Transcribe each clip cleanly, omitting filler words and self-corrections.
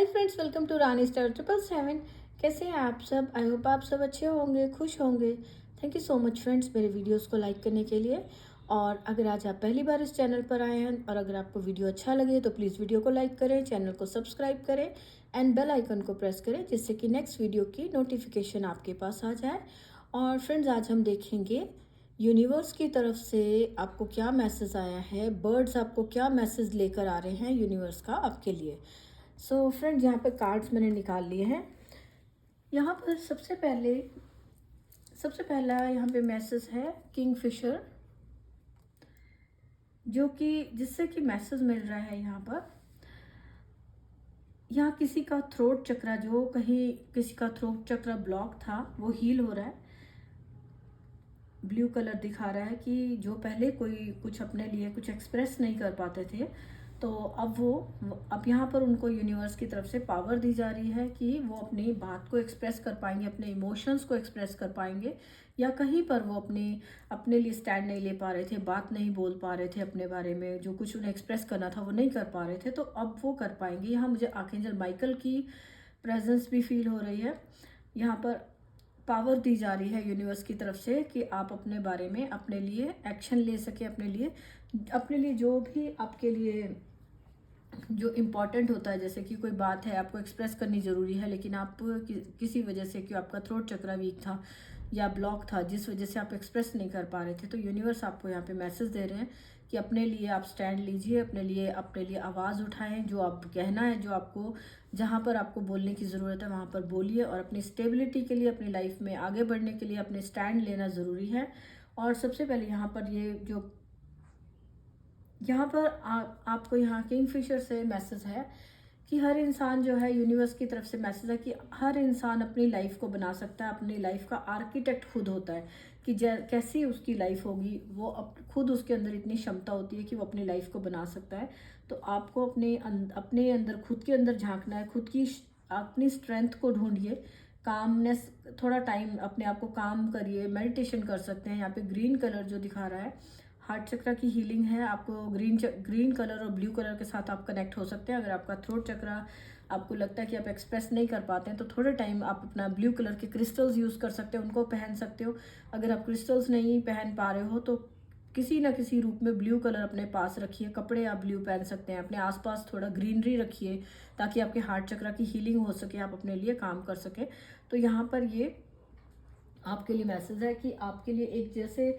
Hi friends, welcome to Rani star 777। कैसे हैं आप सब? आई होप आप सब अच्छे होंगे, खुश होंगे। Thank you so much friends मेरे वीडियोस को लाइक करने के लिए। और अगर आज आप पहली बार इस चैनल पर आए हैं और अगर आपको वीडियो अच्छा लगे तो प्लीज़ वीडियो को लाइक करें, चैनल को सब्सक्राइब करें एंड बेल आइकन को प्रेस करें जिससे कि नेक्स्ट वीडियो की नोटिफिकेशन आपके पास आ जाए। और फ्रेंड्स, आज हम देखेंगे यूनिवर्स की तरफ से आपको क्या मैसेज आया है, बर्ड्स आपको क्या मैसेज लेकर आ रहे हैं यूनिवर्स का आपके लिए। सो फ्रेंड्स, यहाँ पे कार्ड्स मैंने निकाल लिए हैं। यहाँ पर सबसे पहला यहाँ पे मैसेज है किंगफिशर, जो कि जिससे कि मैसेज मिल रहा है यहाँ किसी का थ्रोट चक्रा, जो कहीं किसी का थ्रोट चक्रा ब्लॉक था वो हील हो रहा है। ब्लू कलर दिखा रहा है कि जो पहले कोई कुछ अपने लिए कुछ एक्सप्रेस नहीं कर पाते थे, तो अब यहाँ पर उनको यूनिवर्स की तरफ से पावर दी जा रही है कि वो अपनी बात को एक्सप्रेस कर पाएंगे, अपने इमोशंस को एक्सप्रेस कर पाएंगे। या कहीं पर वो अपने लिए स्टैंड नहीं ले पा रहे थे, बात नहीं बोल पा रहे थे अपने बारे में, जो कुछ उन्हें एक्सप्रेस करना था वो नहीं कर पा रहे थे, तो अब वो कर पाएंगे। यहाँ मुझे आर्कएंजल माइकल की प्रेजेंस भी फील हो रही है। यहाँ पर पावर दी जा रही है यूनिवर्स की तरफ से कि आप अपने बारे में अपने लिए एक्शन ले सके, अपने लिए जो भी आपके लिए जो इम्पोर्टेंट होता है। जैसे कि कोई बात है आपको एक्सप्रेस करनी ज़रूरी है, लेकिन आप किसी वजह से, कि आपका थ्रोट चक्रा वीक था या ब्लॉक था जिस वजह से आप एक्सप्रेस नहीं कर पा रहे थे, तो यूनिवर्स आपको यहाँ पे मैसेज दे रहे हैं कि अपने लिए आप स्टैंड लीजिए, अपने लिए आवाज़ उठाएं। जो आप कहना है, जो आपको जहाँ पर आपको बोलने की ज़रूरत है वहाँ पर बोलिए। और अपनी स्टेबिलिटी के लिए, अपनी लाइफ में आगे बढ़ने के लिए अपने स्टैंड लेना ज़रूरी है। और सबसे पहले यहाँ पर आपको यहाँ किंगफिशर से मैसेज है कि हर इंसान जो है, यूनिवर्स की तरफ से मैसेज है कि हर इंसान अपनी लाइफ को बना सकता है, अपनी लाइफ का आर्किटेक्ट खुद होता है। कि कैसी उसकी लाइफ होगी, वो खुद उसके अंदर इतनी क्षमता होती है कि वो अपनी लाइफ को बना सकता है। तो आपको अपने अंदर, खुद के अंदर झांकना है, अपनी स्ट्रेंथ को ढूंढिए। कामनेस, थोड़ा टाइम अपने आप को काम करिए, मेडिटेशन कर सकते हैं। यहाँ पे ग्रीन कलर जो दिखा रहा है हार्ट चक्रा की हीलिंग है। आपको ग्रीन कलर और ब्लू कलर के साथ आप कनेक्ट हो सकते हैं। अगर आपका थ्रोट चक्रा आपको लगता है कि आप एक्सप्रेस नहीं कर पाते हैं, तो थोड़े टाइम आप अपना ब्लू कलर के क्रिस्टल्स यूज़ कर सकते हो, उनको पहन सकते हो। अगर आप क्रिस्टल्स नहीं पहन पा रहे हो तो किसी ना किसी रूप में ब्लू कलर अपने पास रखिए। कपड़े आप ब्लू पहन सकते हैं, अपने आसपास थोड़ा ग्रीनरी रखिए ताकि आपके हार्ट चक्रा की हीलिंग हो सके, आप अपने लिए काम कर सके। तो यहाँ पर ये आपके लिए मैसेज है कि आपके लिए एक जैसे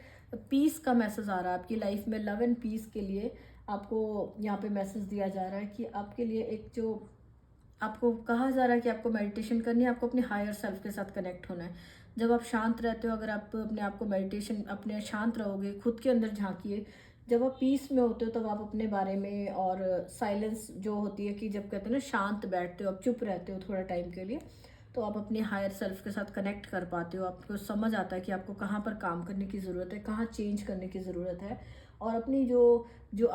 पीस का मैसेज आ रहा है आपकी लाइफ में, लव एंड पीस के लिए आपको यहाँ पे मैसेज दिया जा रहा है कि आपके लिए एक जो आपको कहा जा रहा है कि आपको मेडिटेशन करनी है, आपको अपने हायर सेल्फ के साथ कनेक्ट होना है। जब आप शांत रहते हो, अगर आप अपने आप को मेडिटेशन, अपने शांत रहोगे, खुद के अंदर झांकिए। जब आप पीस में होते हो तब आप अपने बारे में, और साइलेंस जो होती है कि जब कहते हैं ना शांत बैठते हो, आप चुप रहते हो थोड़ा टाइम के लिए, तो आप अपने हायर सेल्फ के साथ कनेक्ट कर पाते हो। आपको समझ आता है कि आपको कहाँ पर काम करने की ज़रूरत है, कहाँ चेंज करने की ज़रूरत है। और अपनी जो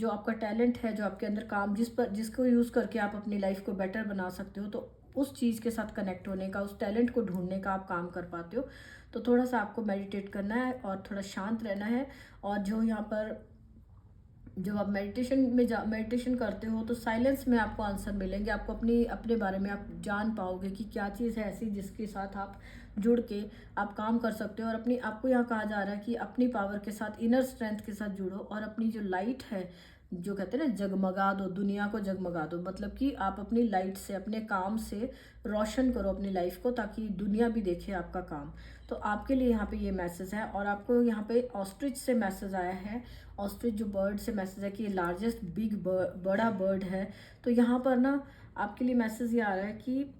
आपका टैलेंट है, जो आपके अंदर काम जिसको यूज़ करके आप अपनी लाइफ को बेटर बना सकते हो, तो उस चीज़ के साथ कनेक्ट होने का, उस टैलेंट को ढूंढने का आप काम कर पाते हो। तो थोड़ा सा आपको मेडिटेट करना है और थोड़ा शांत रहना है। और जब आप मेडिटेशन करते हो तो साइलेंस में आपको आंसर मिलेंगे। आपको अपने बारे में आप जान पाओगे कि क्या चीज़ है ऐसी जिसके साथ आप जुड़ के आप काम कर सकते हो। और आपको यहाँ कहा जा रहा है कि अपनी पावर के साथ, इनर स्ट्रेंथ के साथ जुड़ो और अपनी जो लाइट है, जो कहते हैं ना जगमगा दो, दुनिया को जगमगा दो। मतलब कि आप अपनी लाइट से, अपने काम से रोशन करो अपनी लाइफ को, ताकि दुनिया भी देखे आपका काम। तो आपके लिए यहाँ पे ये मैसेज है। और आपको यहाँ पे ऑस्ट्रिच से मैसेज आया है। ऑस्ट्रिच जो बर्ड से मैसेज है कि ये लार्जेस्ट बड़ा बर्ड है। तो यहाँ पर ना आपके लिए मैसेज ये आ रहा है कि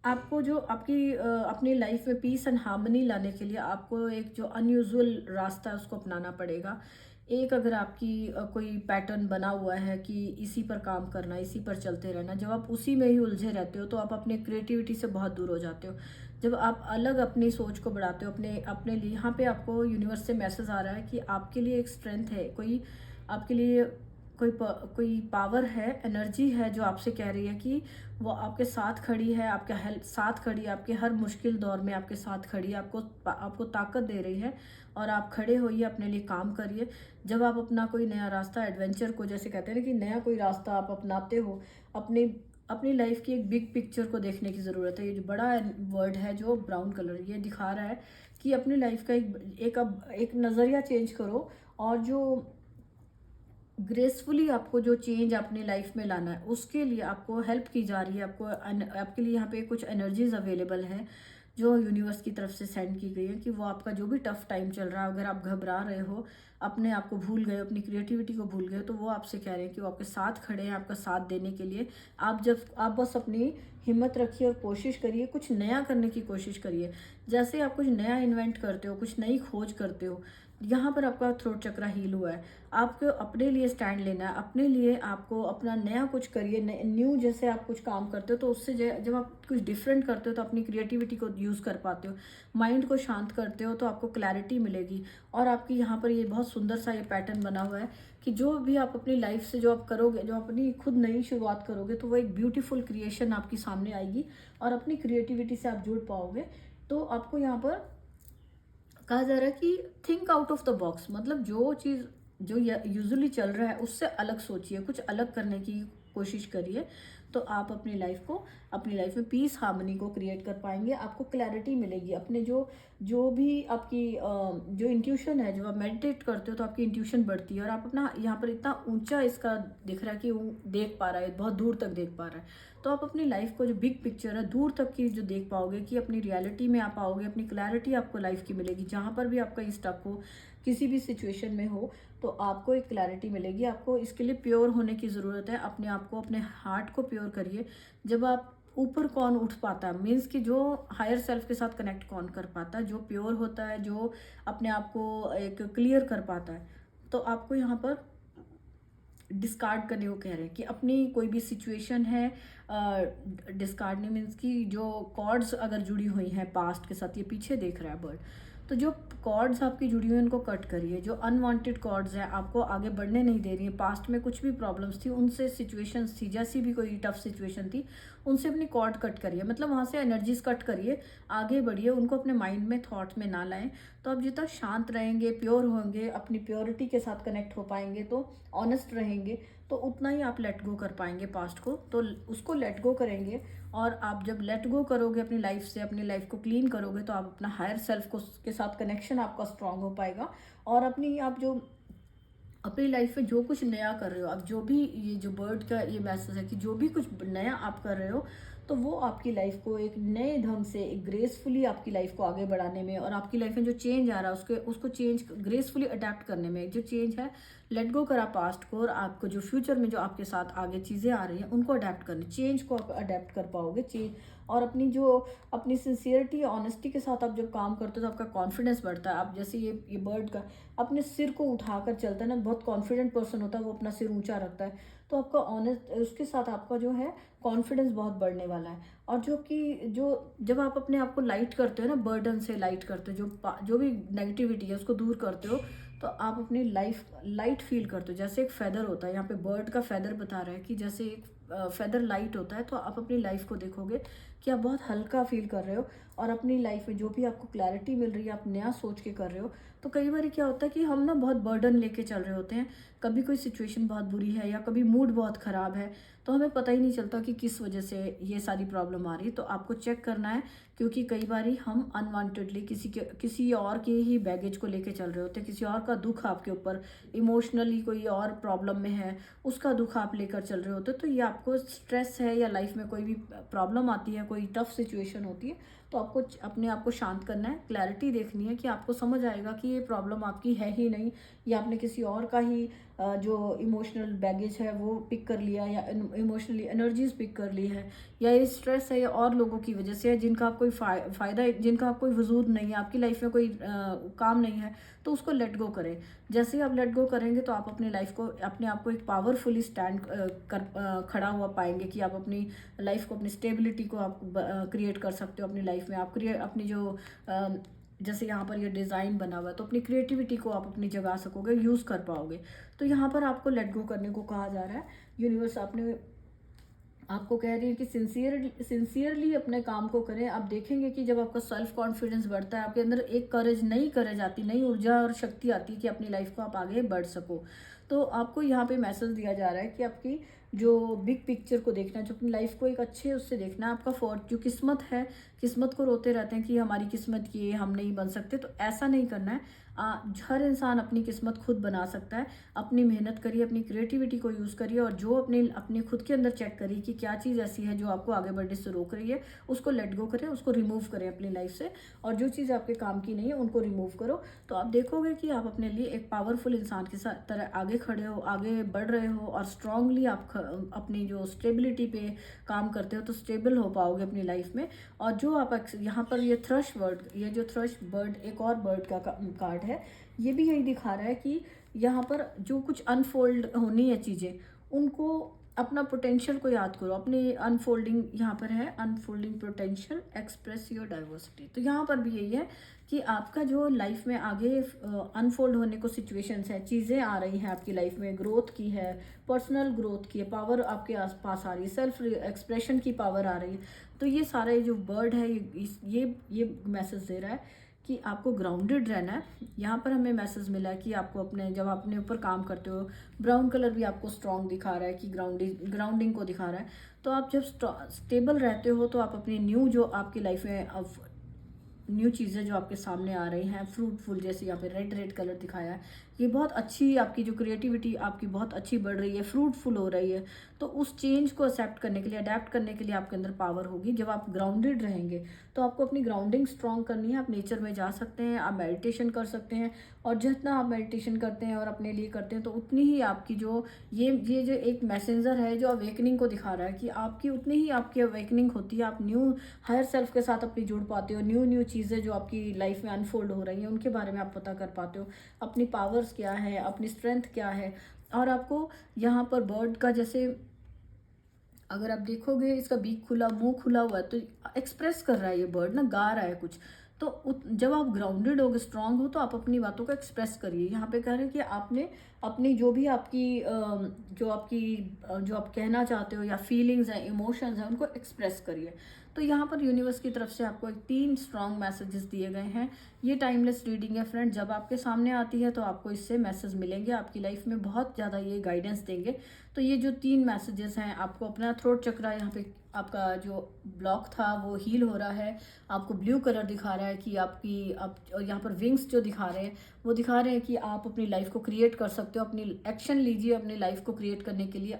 आपको जो अपनी लाइफ में पीस एंड हार्मनी लाने के लिए आपको एक जो अनयूजुअल रास्ता है उसको अपनाना पड़ेगा। एक अगर आपकी कोई पैटर्न बना हुआ है कि इसी पर काम करना, इसी पर चलते रहना, जब आप उसी में ही उलझे रहते हो तो आप अपने क्रिएटिविटी से बहुत दूर हो जाते हो। जब आप अलग अपनी सोच को बढ़ाते हो अपने अपने लिए, यहाँ पे आपको यूनिवर्स से मैसेज आ रहा है कि आपके लिए एक स्ट्रेंथ है, कोई आपके लिए कोई पावर है, एनर्जी है जो आपसे कह रही है कि वो आपके साथ खड़ी है, आपके हेल्प साथ खड़ी है, आपके हर मुश्किल दौर में आपके साथ खड़ी है, आपको ताकत दे रही है और आप खड़े होइए, अपने लिए काम करिए। जब आप अपना कोई नया रास्ता, एडवेंचर को, जैसे कहते हैं ना कि नया कोई रास्ता आप अपनाते हो, अपनी अपनी लाइफ की एक बिग पिक्चर को देखने की ज़रूरत है। ये जो बड़ा वर्ड है जो ब्राउन कलर, ये दिखा रहा है कि अपनी लाइफ का एक नज़रिया चेंज करो, और जो ग्रेसफुली आपको जो चेंज अपनी लाइफ में लाना है उसके लिए आपको हेल्प की जा रही है। आपके लिए यहाँ पे कुछ एनर्जीज अवेलेबल हैं जो यूनिवर्स की तरफ से सेंड की गई है कि वो आपका जो भी टफ टाइम चल रहा है, अगर आप घबरा रहे हो, अपने आप को भूल गए, अपनी क्रिएटिविटी को भूल गए, तो वो आपसे कह रहे हैं कि वो आपके साथ खड़े हैं, आपका साथ देने के लिए। आप बस अपनी हिम्मत रखिए और कोशिश करिए, कुछ नया करने की कोशिश करिए। जैसे आप कुछ नया इन्वेंट करते हो, कुछ नई खोज करते हो, यहाँ पर आपका थ्रोट चक्रा हील हुआ है। आपको अपने लिए स्टैंड लेना है, अपने लिए आपको अपना नया कुछ करिए, न्यू। जैसे आप कुछ काम करते हो तो उससे जब आप कुछ डिफरेंट करते हो तो अपनी क्रिएटिविटी को यूज़ कर पाते हो, माइंड को शांत करते हो तो आपको क्लैरिटी मिलेगी। और आपकी यहाँ पर ये बहुत सुंदर सा ये पैटर्न बना हुआ है कि जो भी आप अपनी लाइफ से जो आप करोगे, जो अपनी खुद नई शुरुआत करोगे, तो वो एक ब्यूटीफुल क्रिएशन आपकी सामने आएगी और अपनी क्रिएटिविटी से आप जुड़ पाओगे। तो आपको यहाँ पर कहा जा रहा है कि think out of the box, मतलब जो चीज़ जो यूजुअली चल रहा है उससे अलग सोचिए, कुछ अलग करने की कोशिश करिए। तो आप अपनी लाइफ में पीस हार्मनी को क्रिएट कर पाएंगे, आपको क्लैरिटी मिलेगी। अपने जो भी आपकी जो इंट्यूशन है, जब आप मेडिटेट करते हो तो आपकी इंट्यूशन बढ़ती है और आप अपना यहाँ पर इतना ऊंचा इसका दिख रहा है कि वो देख पा रहा है, बहुत दूर तक देख पा रहा है। तो आप अपनी लाइफ को जो बिग पिक्चर है दूर तक की जो देख पाओगे, कि अपनी रियलिटी में आ पाओगे, अपनी क्लैरिटी आपको लाइफ की मिलेगी। जहाँ पर भी आपका स्टक हो, किसी भी सिचुएशन में हो, तो आपको एक क्लैरिटी मिलेगी। आपको इसके लिए प्योर होने की ज़रूरत है, अपने आप को, अपने हार्ट को प्योर करिए। जब आप ऊपर कौन उठ पाता है, मीन्स कि जो हायर सेल्फ के साथ कनेक्ट कौन कर पाता है, जो प्योर होता है, जो अपने आप को एक क्लियर कर पाता है। तो आपको यहाँ पर डिस्कार्ड करने को कह रहे हैं कि अपनी कोई भी सिचुएशन है, डिस्कार्ड नहीं मीन्स कि जो कॉर्ड्स अगर जुड़ी हुई हैं पास्ट के साथ, ये पीछे देख रहा है बर्ड, तो जो कॉर्ड्स आपकी जुड़ी हुई हैं उनको कट करिए। जो अनवांटेड कॉर्ड्स हैं, आपको आगे बढ़ने नहीं दे रही हैं, पास्ट में कुछ भी प्रॉब्लम्स थी, उनसे सिचुएशंस थी, जैसी भी कोई टफ सिचुएशन थी, उनसे अपनी कॉर्ड कट करिए, मतलब वहाँ से एनर्जीज कट करिए, आगे बढ़िए, उनको अपने माइंड में, थॉट में ना लाएं। तो आप जितना शांत रहेंगे, प्योर होंगे, अपनी प्योरिटी के साथ कनेक्ट हो पाएंगे, तो ऑनेस्ट रहेंगे, तो उतना ही आप लेट गो कर पाएंगे पास्ट को। तो उसको लेट गो करेंगे, और आप जब लेट गो करोगे अपनी लाइफ से, अपनी लाइफ को क्लीन करोगे, तो आप अपना हायर सेल्फ को के साथ कनेक्शन आपका स्ट्रांग हो पाएगा। और आप जो अपनी लाइफ में जो कुछ नया कर रहे हो, अब जो भी ये जो बर्ड का ये मैसेज है कि जो भी कुछ नया आप कर रहे हो, तो वो आपकी लाइफ को एक नए ढंग से, एक ग्रेसफुली आपकी लाइफ को आगे बढ़ाने में, और आपकी लाइफ में जो चेंज आ रहा है उसको चेंज ग्रेसफुली अडेप्ट करने में, जो चेंज है लेट गो करा पास्ट को, और आपको जो फ्यूचर में जो आपके साथ आगे चीज़ें आ रही हैं उनको अडेप्ट करने, चेंज को आप अडेप्ट कर पाओगे। चेंज, और अपनी सिंसियरिटी, ऑनेस्टी के साथ आप जब काम करते हो तो आपका कॉन्फिडेंस बढ़ता है। आप जैसे ये बर्ड का अपने सिर को उठाकर चलता है ना, बहुत कॉन्फिडेंट पर्सन होता है, वो अपना सिर ऊंचा रखता है, तो आपका ऑनेस्ट, उसके साथ आपका जो है कॉन्फिडेंस बहुत बढ़ने वाला है। और जब आप अपने आप को लाइट करते हो ना, बर्डन से लाइट करते हो, जो भी नेगेटिविटी है उसको दूर करते हो, तो आप अपनी लाइफ लाइट फील करते हो। जैसे एक फेदर होता है, यहाँ पे बर्ड का फेदर बता रहा है कि जैसे एक फेदर लाइट होता है, तो आप अपनी लाइफ को देखोगे कि आप बहुत हल्का फील कर रहे हो, और अपनी लाइफ में जो भी आपको क्लैरिटी मिल रही है, आप नया सोच के कर रहे हो। तो कई बार क्या होता है कि हम ना बहुत बर्डन लेके चल रहे होते हैं, कभी कोई सिचुएशन बहुत बुरी है या कभी मूड बहुत ख़राब है, तो हमें पता ही नहीं चलता कि किस वजह से ये सारी प्रॉब्लम आ रही है। तो आपको चेक करना है, क्योंकि कई बार हम अनवांटेडली किसी और के ही बैगेज को लेके चल रहे होते हैं, किसी और का दुख आपके ऊपर, इमोशनली कोई और प्रॉब्लम में है, उसका दुख आप लेकर चल रहे होते हो। तो ये आपको स्ट्रेस है, या लाइफ में कोई भी प्रॉब्लम आती है, कोई टफ सिचुएशन होती है, तो आपको अपने आप को शांत करना है, क्लैरिटी देखनी है, कि आपको समझ आएगा कि ये प्रॉब्लम आपकी है ही नहीं, या आपने किसी और का ही जो इमोशनल बैगेज है वो पिक कर लिया, या इमोशनली एनर्जीज पिक कर ली है, या ये स्ट्रेस है, या और लोगों की वजह से है जिनका आप कोई फ़ायदा, जिनका आप कोई वजूद नहीं है, आपकी लाइफ में कोई काम नहीं है, तो उसको लेट गो करें। जैसे ही आप लेट गो करेंगे तो आप अपनी लाइफ को, अपने आप को एक पावरफुली स्टैंड खड़ा हुआ पाएंगे, कि आप अपनी लाइफ को, अपनी स्टेबिलिटी को आप क्रिएट कर सकते हो अपनी लाइफ में। आप अपनी जो जैसे यहाँ पर ये डिज़ाइन बना हुआ है, तो अपनी क्रिएटिविटी को आप अपनी जगा सकोगे, यूज़ कर पाओगे। तो यहाँ पर आपको लेट गो करने को कहा जा रहा है। यूनिवर्स आपको कह रही है कि सिंसियरली अपने काम को करें। आप देखेंगे कि जब आपका सेल्फ कॉन्फिडेंस बढ़ता है, आपके अंदर एक नई करेज आती, नई ऊर्जा और शक्ति आती है कि अपनी लाइफ को आप आगे बढ़ सको। तो आपको यहाँ पे मैसेज दिया जा रहा है कि आपकी जो बिग पिक्चर को देखना है, जो अपनी लाइफ को एक अच्छे उससे देखना है। आपका जो किस्मत है, किस्मत को रोते रहते हैं कि हमारी किस्मत ये, हम नहीं बन सकते, तो ऐसा नहीं करना है। हर इंसान अपनी किस्मत खुद बना सकता है। अपनी मेहनत करिए, अपनी क्रिएटिविटी को यूज़ करिए, और जो अपने खुद के अंदर चेक करिए कि क्या चीज़ ऐसी है जो आपको आगे बढ़ने से रोक रही है, उसको लेट गो करें, उसको रिमूव करें अपनी लाइफ से। और जो चीज़ आपके काम की नहीं है उनको रिमूव करो। तो आप देखोगे कि आप अपने लिए एक पावरफुल इंसान के साथ तरह आगे खड़े हो, आगे बढ़ रहे हो, और स्ट्रांगली आप अपनी जो स्टेबिलिटी पे काम करते हो तो स्टेबल हो पाओगे अपनी लाइफ में। और जो आप यहाँ पर ये जो थ्रश बर्ड, एक और बर्ड का कार्ड है, ये भी यही दिखा रहा है कि यहाँ पर जो कुछ अनफोल्ड होनी है चीज़ें, उनको अपना पोटेंशियल को याद करो। अपनी अनफोल्डिंग, यहाँ पर है unfolding potential, express your diversity. तो यहाँ पर भी यही है कि आपका जो लाइफ में आगे अनफोल्ड होने को सिचुएशंस है, चीज़ें आ रही हैं आपकी लाइफ में, ग्रोथ की है, पर्सनल ग्रोथ की है, पावर आपके आसपास आ रही है, सेल्फ एक्सप्रेशन की पावर आ रही है। तो ये सारे जो बर्ड है, ये मैसेज दे रहा है कि आपको ग्राउंडेड रहना है। यहाँ पर हमें मैसेज मिला है कि आपको जब आप अपने ऊपर काम करते हो, ब्राउन कलर भी आपको स्ट्रॉन्ग दिखा रहा है कि ग्राउंडिंग को दिखा रहा है। तो आप जब स्टेबल रहते हो तो आप अपनी जो आपकी लाइफ में अब न्यू चीज़ें जो आपके सामने आ रही हैं, फ्रूटफुल, जैसे यहाँ पे रेड कलर दिखाया है, ये बहुत अच्छी, आपकी जो क्रिएटिविटी आपकी बहुत अच्छी बढ़ रही है, फ्रूटफुल हो रही है। तो उस चेंज को एक्सेप्ट करने के लिए, अडेप्ट करने के लिए आपके अंदर पावर होगी। जब आप ग्राउंडेड रहेंगे तो आपको अपनी ग्राउंडिंग स्ट्रॉन्ग करनी है। आप नेचर में जा सकते हैं, आप मेडिटेशन कर सकते हैं, और जितना आप मेडिटेशन करते हैं और अपने लिए करते हैं तो उतनी ही आपकी जो ये जो एक मैसेंजर है जो अवेकनिंग को दिखा रहा है कि आपकी उतनी ही आपकी अवेकनिंग होती है। आप न्यू हायर सेल्फ के साथ अपनी जुड़ पाते हो, न्यू चीज़ें जो आपकी लाइफ में अनफोल्ड हो रही हैं उनके बारे में आप पता कर पाते हो, अपनी पावर्स क्या है, अपनी स्ट्रेंथ क्या है। और आपको यहाँ पर बर्ड का, जैसे अगर आप देखोगे इसका बीक खुला, मुंह खुला हुआ है, तो एक्सप्रेस कर रहा है ये बर्ड ना, गा रहा है कुछ। तो जब आप ग्राउंडेड हो, स्ट्रांग हो, तो आप अपनी बातों को एक्सप्रेस करिए। यहाँ पे कह रहे हैं कि आपने अपनी जो भी आपकी जो आप कहना चाहते हो, या फीलिंग्स हैं, इमोशंस हैं, उनको एक्सप्रेस करिए। तो यहाँ पर यूनिवर्स की तरफ से आपको 3 स्ट्रॉन्ग मैसेजेस दिए गए हैं। ये टाइमलेस रीडिंग है फ्रेंड, जब आपके सामने आती है तो आपको इससे मैसेज मिलेंगे, आपकी लाइफ में बहुत ज़्यादा ये गाइडेंस देंगे। तो ये जो 3 मैसेजेस हैं, आपको अपना थ्रोट चक्रा, यहाँ पे आपका जो ब्लॉक था वो हील हो रहा है। आपको ब्लू कलर दिखा रहा है कि आप यहाँ पर विंग्स जो दिखा रहे हैं वो दिखा रहे हैं कि आप अपनी लाइफ को क्रिएट कर सकते हो। अपनी एक्शन लीजिए अपनी लाइफ को क्रिएट करने के लिए।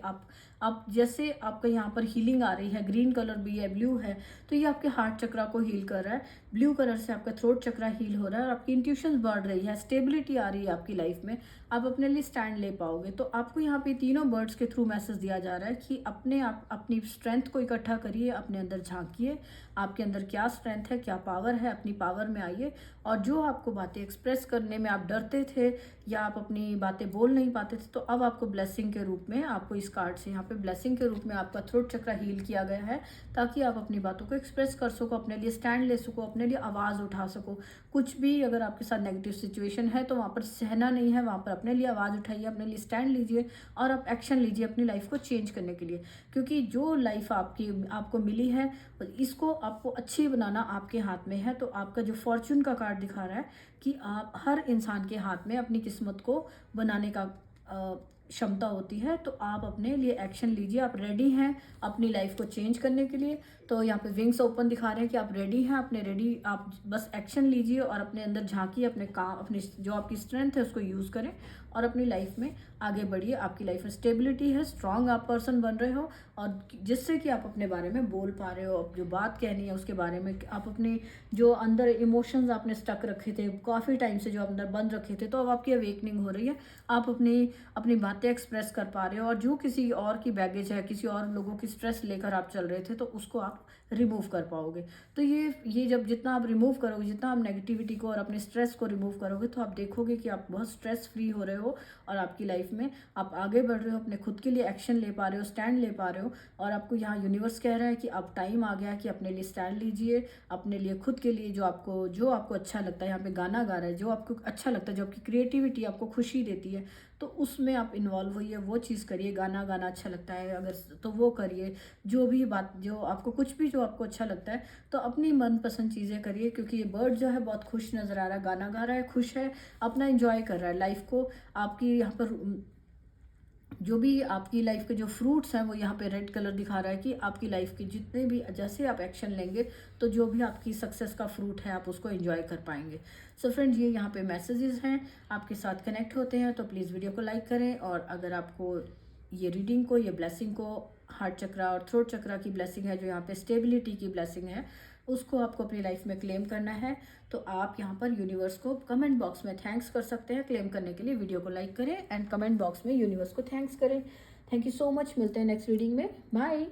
आप जैसे आपका यहाँ पर हीलिंग आ रही है, ग्रीन कलर भी है, ब्लू है, तो ये आपके हार्ट चक्रा को हील कर रहा है। ब्लू कलर से आपका थ्रोट चक्रा हील हो रहा है, और आपकी इंट्यूशंस बढ़ रही है, स्टेबिलिटी आ रही है आपकी लाइफ में, आप अपने लिए स्टैंड ले पाओगे। तो आपको यहाँ पे तीनों बर्ड्स के थ्रू मैसेज दिया जा रहा है कि आप अपनी स्ट्रेंथ को इकट्ठा करिए, अपने अंदर झांकिए, आपके अंदर क्या स्ट्रेंथ है, क्या पावर है, अपनी पावर में आइए। और जो आपको बातें एक्सप्रेस करने में आप डरते थे, या आप अपनी बातें बोल नहीं पाते थे, तो अब आपको ब्लेसिंग के रूप में, आपको इस कार्ड से यहाँ पे ब्लेसिंग के रूप में आपका थ्रोट चक्रा हील किया गया है, ताकि आप अपनी बातों को एक्सप्रेस कर सको, अपने लिए स्टैंड ले सको, अपने लिए आवाज़ उठा सको। कुछ भी अगर आपके साथ नेगेटिव सिचुएशन है तो वहाँ पर सहना नहीं है, वहाँ पर अपने लिए आवाज़ उठाइए, अपने लिए स्टैंड लीजिए, और आप एक्शन लीजिए अपनी लाइफ को चेंज करने के लिए। क्योंकि जो लाइफ आपको मिली है, इसको आपको अच्छी बनाना आपके हाथ में है। तो आपका जो फॉर्चून का कार्ड दिखा रहा है कि आप, हर इंसान के हाथ में अपनी किस्मत को बनाने का क्षमता होती है। तो आप अपने लिए एक्शन लीजिए, आप रेडी हैं अपनी लाइफ को चेंज करने के लिए। तो यहाँ पे विंग्स ओपन दिखा रहे हैं कि आप रेडी हैं, आप बस एक्शन लीजिए और अपने अंदर झांकिए, अपने काम, अपनी जो आपकी स्ट्रेंथ है उसको यूज़ करें, और अपनी लाइफ में आगे बढ़िए। आपकी लाइफ में स्टेबिलिटी है, स्ट्रांग आप पर्सन बन रहे हो, और जिससे कि आप अपने बारे में बोल पा रहे हो, अब जो बात कहनी है उसके बारे में, आप अपने जो अंदर इमोशंस आपने स्टक रखे थे काफ़ी टाइम से, जो अंदर बंद रखे थे, तो अब आपकी अवेकनिंग हो रही है। आप अपनी बातें एक्सप्रेस कर पा रहे हो, और जो किसी और की बैगेज है, किसी और लोगों की स्ट्रेस लेकर आप चल रहे थे, तो उसको आप रिमूव कर पाओगे। तो ये जब जितना आप रिमूव करोगे, जितना आप नेगेटिविटी को और अपने स्ट्रेस को रिमूव करोगे, तो आप देखोगे कि आप बहुत स्ट्रेस फ्री हो रहे हो और आपकी लाइफ में आप आगे बढ़ रहे हो, अपने खुद के लिए एक्शन ले पा रहे हो, स्टैंड ले पा रहे हो। और आपको यहाँ यूनिवर्स कह रहा है कि अब टाइम आ गया कि अपने लिए स्टैंड लीजिए, अपने लिए खुद के लिए जो आपको अच्छा लगता है। यहाँ पे गाना गा रहा है, जो आपको अच्छा लगता है, जो आपकी क्रिएटिविटी आपको खुशी देती है, तो उसमें आप इन्वॉल्व होइए, वो चीज़ करिए। गाना गाना अच्छा लगता है अगर तो वो करिए। जो भी बात जो आपको कुछ भी जो आपको अच्छा लगता है तो अपनी मनपसंद चीज़ें करिए, क्योंकि ये बर्ड जो है बहुत खुश नज़र आ रहा है, गाना गा रहा है, खुश है, अपना एंजॉय कर रहा है लाइफ को। आपकी यहाँ पर जो भी आपकी लाइफ के जो फ्रूट्स हैं वो यहाँ पे रेड कलर दिखा रहा है कि आपकी लाइफ के जितने भी जैसे आप एक्शन लेंगे तो जो भी आपकी सक्सेस का फ्रूट है आप उसको एंजॉय कर पाएंगे। सो फ्रेंड्स, ये यहाँ पे मैसेजेस हैं, आपके साथ कनेक्ट होते हैं तो प्लीज़ वीडियो को लाइक करें। और अगर आपको ये रीडिंग को, ये ब्लेसिंग को, हार्ट चक्रा और थ्रोट चक्रा की ब्लेसिंग है, जो यहाँ पे स्टेबिलिटी की ब्लेसिंग है, उसको आपको अपनी लाइफ में क्लेम करना है, तो आप यहाँ पर यूनिवर्स को कमेंट बॉक्स में थैंक्स कर सकते हैं। क्लेम करने के लिए वीडियो को लाइक करें एंड कमेंट बॉक्स में यूनिवर्स को थैंक्स करें। Thank you so much. मिलते हैं नेक्स्ट रीडिंग में। बाय।